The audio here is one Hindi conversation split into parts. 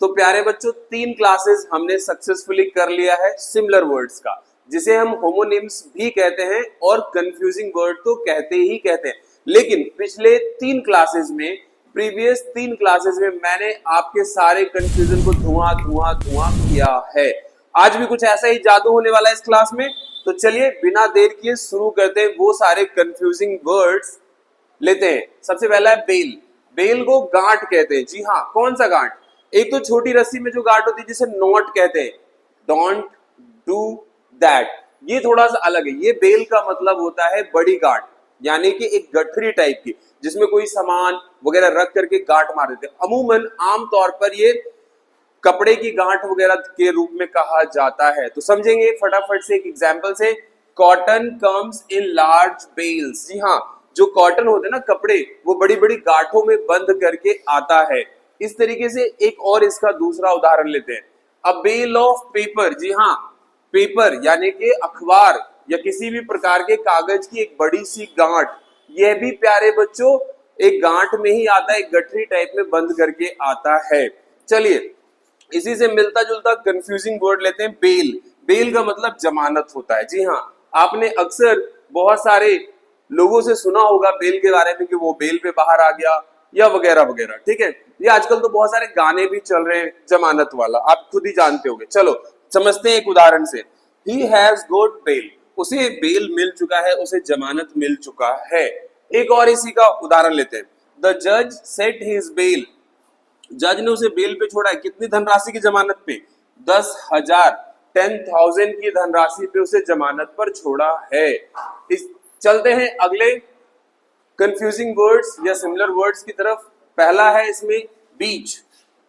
तो प्यारे बच्चों 3 क्लासेस हमने सक्सेसफुली कर लिया है सिमिलर वर्ड्स का, जिसे हम होमोनिम्स भी कहते हैं और कंफ्यूजिंग वर्ड तो कहते ही कहते हैं। लेकिन पिछले 3 क्लासेस में, प्रीवियस 3 क्लासेस में मैंने आपके सारे कंफ्यूजन को धुआं धुआं धुआं किया है। आज भी कुछ ऐसा ही जादू होने वाला है इस क्लास में। तो चलिए बिना देर किए शुरू करते हैं, वो सारे कंफ्यूजिंग वर्ड्स लेते हैं। सबसे पहला है बेल। बेल को गांठ कहते हैं। जी हाँ, कौन सा गांठ? एक तो छोटी रस्सी में जो गांठ होती है जिसे नॉट कहते हैं, डोंट डू दैट, ये थोड़ा सा अलग है। ये बेल का मतलब होता है बड़ी गांठ, यानी कि एक गठरी टाइप की जिसमें कोई सामान वगैरह रख करके गांठ मार देते हैं। अमूमन आमतौर पर ये कपड़े की गांठ वगैरह के रूप में कहा जाता है। तो समझेंगे फटाफट से एक एग्जांपल से। Cotton comes in large bales. जी हाँ, जो कॉटन होते हैं ना कपड़े, वो बड़ी बड़ी गांठों में बंद करके आता है। इस तरीके से एक और इसका दूसरा उदाहरण लेते हैं, अ बेल ऑफ पेपर। जी हाँ, पेपर यानी कि अखबार या किसी भी प्रकार के कागज की एक बड़ी सी गांठ, यह भी प्यारे बच्चों एक गांठ में ही आता है, एक गठरी टाइप में बंद करके आता है। चलिए इसी से मिलता जुलता कंफ्यूजिंग वर्ड लेते हैं, बेल। बेल का मतलब जमानत होता है। जी हाँ, आपने अक्सर बहुत सारे लोगों से सुना होगा बेल के बारे में कि वो बेल पे बाहर आ गया या वगैरह वगैरह। ठीक है, ये आजकल तो बहुत सारे गाने भी चल रहे हैं जमानत वाला, आप खुद ही जानते होंगे। चलो समझते हैं एक उदाहरण से। ही हैज गॉट बेल, उसे बेल मिल चुका है, उसे जमानत मिल चुका है। एक और इसी का उदाहरण लेते हैं, द जज सेट हिज बेल। जज ने उसे बेल पे छोड़ा है, कितनी धनराशि की जमानत पे? 10,000, 10,000 की धनराशि पे उसे जमानत पर छोड़ा है। इस चलते हैं अगले कंफ्यूजिंग वर्ड्स या सिमिलर वर्ड्स की तरफ। पहला है इसमें बीच।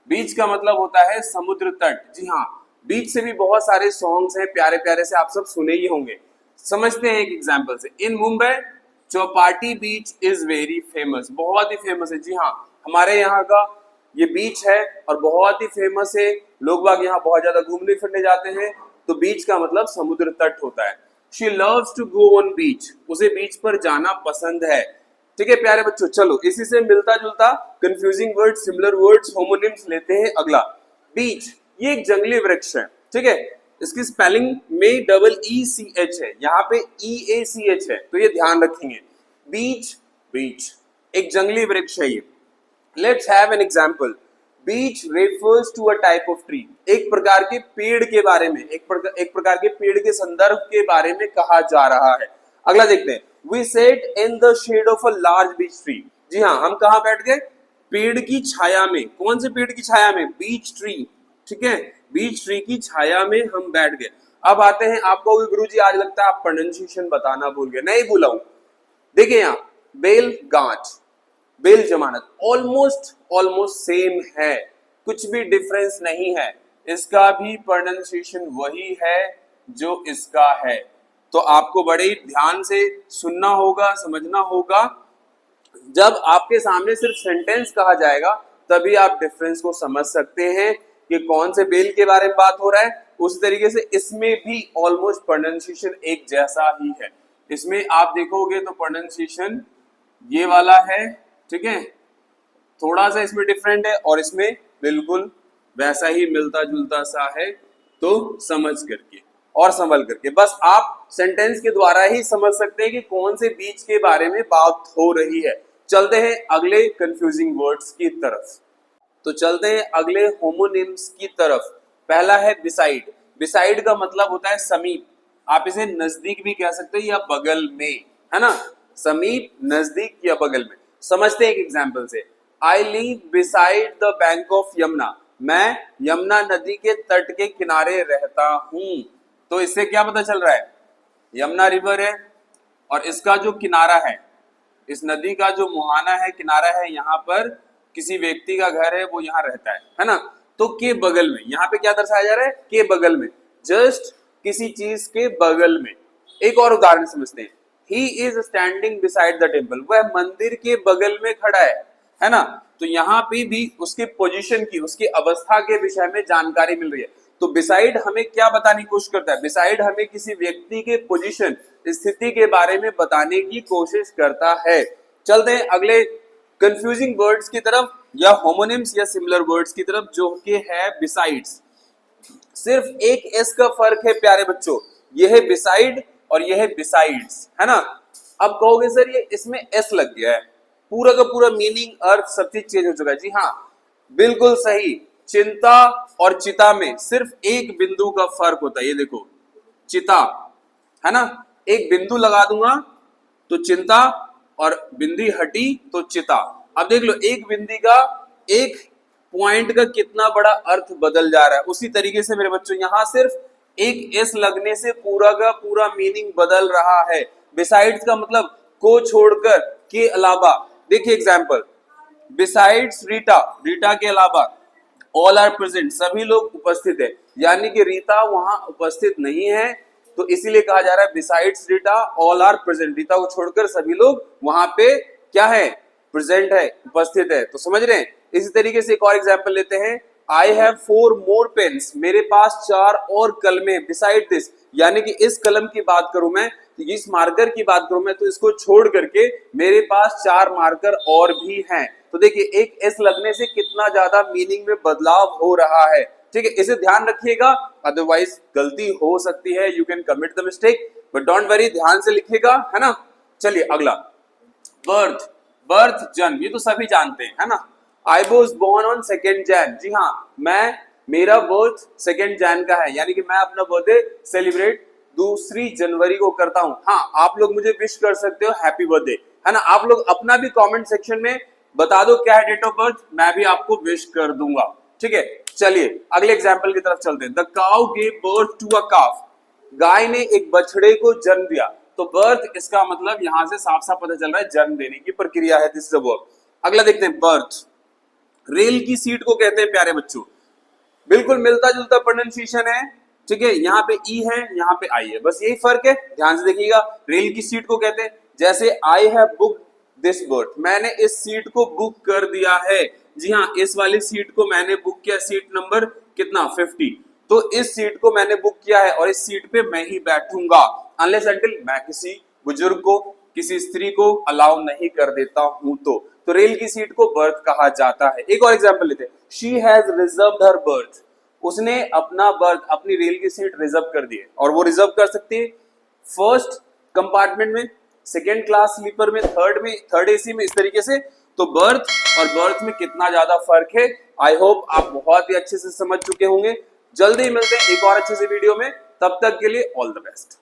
बीच का मतलब होता है समुद्र तट। जी हाँ, बीच से भी बहुत सारे सॉन्ग्स हैं प्यारे प्यारे से, आप सब सुने ही होंगे। समझते हैं एक एग्जांपल से। इन मुंबई चौपाटी बीच इज वेरी फेमस, बहुत ही फेमस है। जी हाँ, हमारे यहाँ का ये बीच है और बहुत ही फेमस है, लोग बाग यहाँ बहुत ज्यादा घूमने फिरने जाते हैं। तो बीच का मतलब समुद्र तट होता है। She loves to go on beach, उसे बीच पर जाना पसंद है। ठीक है प्यारे बच्चों, चलो इसी से मिलता जुलता confusing word similar words homonyms लेते हैं। अगला बीच, ये एक जंगली वृक्ष है। ठीक है, इसकी स्पेलिंग में डबल ECH है, यहाँ पे EACH है, तो ये ध्यान रखेंगे। बीच, बीच एक जंगली वृक्ष है ये। Let's have an example. Beech refers to a type of tree, एक प्रकार के पेड़ के बारे में, एक प्रकार के पेड़ के संदर्भ के बारे में कहा जा रहा है। अगला देखते हैं, we sat in the shade of a large beech tree. जी हाँ, हम कहाँ बैठ गए? पेड़ की छाया में। कौन से पेड़ की छाया में? Beech tree. ठीक है, बीच ट्री की छाया में हम बैठ गए। अब आते हैं, आपको गुरुजी आज लगता है आप प्रोनाउंसिएशन बताना भूल गए। नहीं भूला हूं, देखिए यहाँ बेल गांठ, बेल जमानत, ऑलमोस्ट सेम है, कुछ भी डिफरेंस नहीं है। इसका भी प्रोनाउंसिएशन वही है जो इसका है। तो आपको बड़े ही ध्यान से सुनना होगा, समझना होगा। जब आपके सामने सिर्फ सेंटेंस कहा जाएगा तभी आप डिफरेंस को समझ सकते हैं कि कौन से बेल के बारे में बात हो रहा है। उस तरीके से इसमें भी ऑलमोस्ट प्रोनाउंसिएशन एक जैसा ही है। इसमें आप देखोगे तो प्रोनाउंसिएशन ये वाला है, ठीक है, थोड़ा सा इसमें डिफरेंट है और इसमें बिल्कुल वैसा ही मिलता जुलता सा है। तो समझ करके और संभल करके, बस आप सेंटेंस के द्वारा ही समझ सकते हैं कि कौन से बीच के बारे में बात हो रही है। चलते हैं अगले कंफ्यूजिंग वर्ड्स की तरफ। तो चलते हैं अगले होमोनिम्स की तरफ। पहला है बिसाइड। बिसाइड का मतलब होता है समीप, आप इसे नजदीक भी कह सकते हैं या बगल में, है ना, समीप, नजदीक या बगल में। समझते हैं एक एग्जांपल से। I live beside the bank of Yamuna, मैं यमुना नदी के तट के किनारे रहता हूं। तो इससे क्या पता चल रहा है? यमुना रिवर है और इसका जो किनारा है, इस नदी का जो मुहाना है, किनारा है, यहाँ पर किसी व्यक्ति का घर है, वो यहाँ रहता है ना। तो के बगल में, यहाँ पे क्या दर्शाया जा रहा है? के बगल में, जस्ट किसी चीज के बगल में। एक और उदाहरण समझते हैं। He is standing beside the temple, वह मंदिर के बगल में खड़ा है ना। तो यहाँ पे भी उसके पोजीशन की, उसकी अवस्था के विषय में जानकारी मिल रही है। तो बिसाइड हमें क्या बताने की कोशिश करता है? बिसाइड हमें किसी व्यक्ति के पोजीशन, स्थिति के बारे में बताने की कोशिश करता है। चलते हैं अगले कंफ्यूजिंग वर्ड्स की तरफ। या होमोनिम्स या सिमिलर वर्ड्स की तरफ, जो कि है बिसाइड्स। सिर्फ एक एस का फर्क है प्यारे बच्चों, ये है बिसाइड और ये है बिसाइड्स, है ना। अब कहोगे सर ये इसमें एस लग गया है, पूरा का पूरा मीनिंग अर्थ सब चीज चेंज हो चुका है। जी हाँ, बिल्कुल सही। चिंता और चिता में सिर्फ एक बिंदु का फर्क होता है। ये देखो चिता, है ना, एक बिंदु लगा दूंगा तो चिंता, और बिंदी हटी तो चिता। अब देख लो एक बिंदी का, एक पॉइंट का कितना बड़ा अर्थ बदल जा रहा है। उसी तरीके से मेरे बच्चों यहां सिर्फ एक एस लगने से पूरा का पूरा मीनिंग बदल रहा है। बिसाइड्स का मतलब को छोड़कर, के अलावा। देखिए एग्जाम्पल, बिसाइड्स रीटा, रीटा के अलावा, ऑल आर प्रेजेंट, सभी लोग उपस्थित है, यानी कि रीता वहां उपस्थित नहीं है, तो इसीलिए कहा जा रहा है besides Rita all are present, Rita को छोड़कर सभी लोग वहां पे क्या है, प्रेजेंट है, उपस्थित है। तो समझ रहे हैं। इसी तरीके से एक और एग्जांपल लेते हैं, आई हैव 4 मोर पेन्स, मेरे पास 4 और कलमें, बिसाइड दिस, यानी कि इस कलम की बात करूं मैं, इस मार्कर की बात करूं मैं, तो इसको छोड़ करके मेरे पास 4 मार्कर और भी हैं। तो देखिए एक एस लगने से कितना ज्यादा मीनिंग में बदलाव हो रहा है। ठीक है, इसे ध्यान रखिएगा, अदरवाइज गलती हो सकती है, you can commit the mistake, but don't worry, ध्यान से लिखिएगा, है ना। चलिए अगला, बर्थ, बर्थ जन्म, ये तो सभी जानते हैं, है ना। I was born on 2 Jan, जी हाँ, मेरा बर्थ 2 जैन का है, यानी कि मैं अपना बर्थडे सेलिब्रेट 2 जनवरी को करता हूं। हाँ, आप लोग मुझे विश कर सकते हो हैप्पी बर्थडे, है ना। आप लोग अपना भी कमेंट सेक्शन में बता दो क्या है डेट ऑफ बर्थ, मैं भी आपको विश कर दूंगा। ठीक है, चलिए अगले एग्जाम्पल की तरफ चलते हैं। The cow gave birth to a calf, गाय ने एक बछड़े को जन्म दिया। तो बर्थ, इसका मतलब यहां से साफ साफ पता चल रहा है जन्म देने की प्रक्रिया है, दिस इज अ वर्ब। अगला देखते हैं, बर्थ, रेल की सीट को कहते हैं प्यारे बच्चों, बिल्कुल मिलता जुलता प्रोनाउंसिएशन है। ठीक है, यहाँ पे ई है, यहाँ पे आई है, बस यही फर्क है, ध्यान से देखिएगा। रेल की सीट को कहते हैं, जैसे I have book this birth, मैंने इस सीट को बुक कर दिया है। जी हाँ, इस वाली सीट को मैंने बुक किया, सीट नंबर कितना 50, तो इस सीट को मैंने बुक किया है और इस सीट पे मैं ही बैठूंगा, अनलेस अंटिल मैं किसी बुजुर्ग को, किसी स्त्री को अलाउ नहीं कर देता हूं। तो रेल की सीट को बर्थ कहा जाता है। एक और एग्जांपल लेते हैं, she has reserved her birth, उसने अपना बर्थ, अपनी रेल की सीट रिजर्व कर दी है, और वो रिजर्व कर सकती है फर्स्ट कंपार्टमेंट में, सेकेंड क्लास स्लीपर में, थर्ड में, थर्ड एसी में, इस तरीके से। तो बर्थ और बर्थ में कितना ज्यादा फर्क है, आई होप आप बहुत ही अच्छे से समझ चुके होंगे। जल्दी ही मिलते हैं एक और अच्छे से वीडियो में, तब तक के लिए ऑल द बेस्ट।